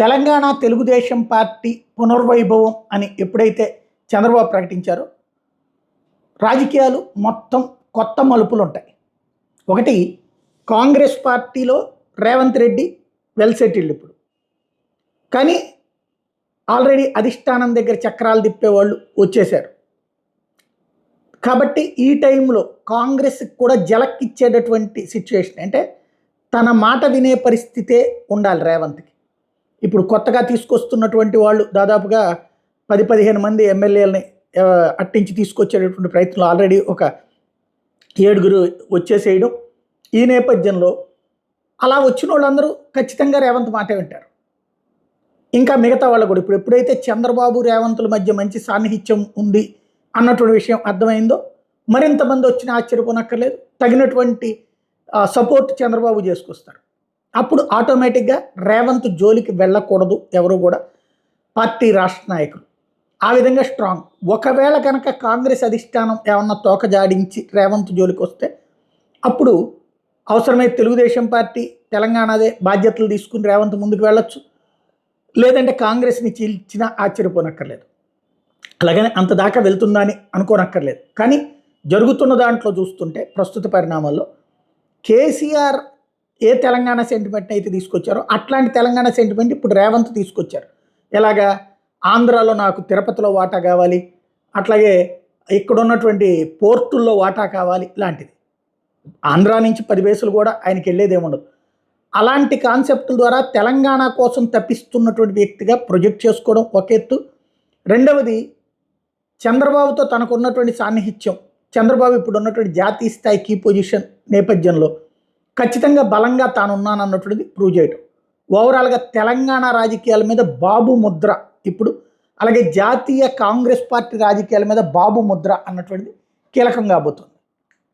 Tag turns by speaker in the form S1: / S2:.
S1: Telangana Telugu Desam party పునర్వైభవం అని ఎప్పుడైతే చంద్రబాబు ప్రకటించారో రాజకీయాలు మొత్తం కొత్త మలుపులు ఉంటాయి. ఒకటి, కాంగ్రెస్ పార్టీలో రేవంత్ రెడ్డి వెల్ సెటిల్డ్ ఇప్పుడు, కానీ ఆల్రెడీ అధిష్టానం దగ్గర చక్రాలు తిప్పేవాళ్ళు వచ్చేశారు. కాబట్టి ఈ టైంలో కాంగ్రెస్కి కూడా జలక్కిచ్చేటటువంటి సిచ్యువేషన్, అంటే తన మాట వినే పరిస్థితే ఉండాలి రేవంత్కి. ఇప్పుడు కొత్తగా తీసుకొస్తున్నటువంటి వాళ్ళు దాదాపుగా 10-15 మంది ఎమ్మెల్యేలని అట్టించి తీసుకొచ్చేటటువంటి ప్రయత్నంలో ఆల్రెడీ ఒక 7 వచ్చేసేయడం. ఈ నేపథ్యంలో అలా వచ్చిన వాళ్ళందరూ ఖచ్చితంగా రేవంత్ మాటే వింటారు. ఇంకా మిగతా వాళ్ళు కూడా ఇప్పుడు ఎప్పుడైతే చంద్రబాబు రేవంతుల మధ్య మంచి సాన్నిహిత్యం ఉంది అన్నటువంటి విషయం అర్థమైందో, మరింతమంది వచ్చిన ఆశ్చర్యపోనక్కర్లేదు. తగినటువంటి సపోర్ట్ చంద్రబాబు చేసుకొస్తారు. అప్పుడు ఆటోమేటిక్గా రేవంత్ జోలికి వెళ్ళకూడదు ఎవరు కూడా, పార్టీ రాష్ట్ర నాయకులు. ఆ విధంగా స్ట్రాంగ్. ఒకవేళ కనుక కాంగ్రెస్ అధిష్టానం ఏమన్నా తోక జాడించి రేవంత్ జోలికి వస్తే అప్పుడు అవసరమైతే తెలుగుదేశం పార్టీ తెలంగాణదే బాధ్యతలు తీసుకుని రేవంత్ ముందుకు వెళ్ళొచ్చు, లేదంటే కాంగ్రెస్ని చీల్చినా ఆశ్చర్యపోనక్కర్లేదు. అలాగని అంత దాకా వెళ్తుందా అని అనుకోనక్కర్లేదు. కానీ జరుగుతున్న దాంట్లో చూస్తుంటే ప్రస్తుత పరిణామాల్లో కేసీఆర్ ఏ తెలంగాణ సెంటిమెంట్ అయితే తీసుకొచ్చారో అట్లాంటి తెలంగాణ సెంటిమెంట్ ఇప్పుడు రేవంత్ తీసుకొచ్చారు. ఎలాగా, ఆంధ్రాలో నాకు తిరుపతిలో వాటా కావాలి, అట్లాగే ఇక్కడ ఉన్నటువంటి పోర్టుల్లో వాటా కావాలి, ఇలాంటిది. ఆంధ్ర నుంచి 10 పైసలు కూడా ఆయనకి వెళ్ళేదేముండదు. అలాంటి కాన్సెప్టుల ద్వారా తెలంగాణ కోసం తప్పిస్తున్నటువంటి వ్యక్తిగా ప్రొజెక్ట్ చేసుకోవడం ఒక ఎత్తు. రెండవది, చంద్రబాబుతో తనకు ఉన్నటువంటి సాన్నిహిత్యం, చంద్రబాబు ఇప్పుడు ఉన్నటువంటి జాతీయ స్థాయి కీ పొజిషన్ నేపథ్యంలో ఖచ్చితంగా బలంగా తానున్నానన్నటువంటిది ప్రూవ్ చేయడం. ఓవరాల్గా తెలంగాణ రాజకీయాల మీద బాబు ముద్ర ఇప్పుడు, అలాగే జాతీయ కాంగ్రెస్ పార్టీ రాజకీయాల మీద బాబు ముద్ర అన్నటువంటిది కీలకంగా కాబోతుంది.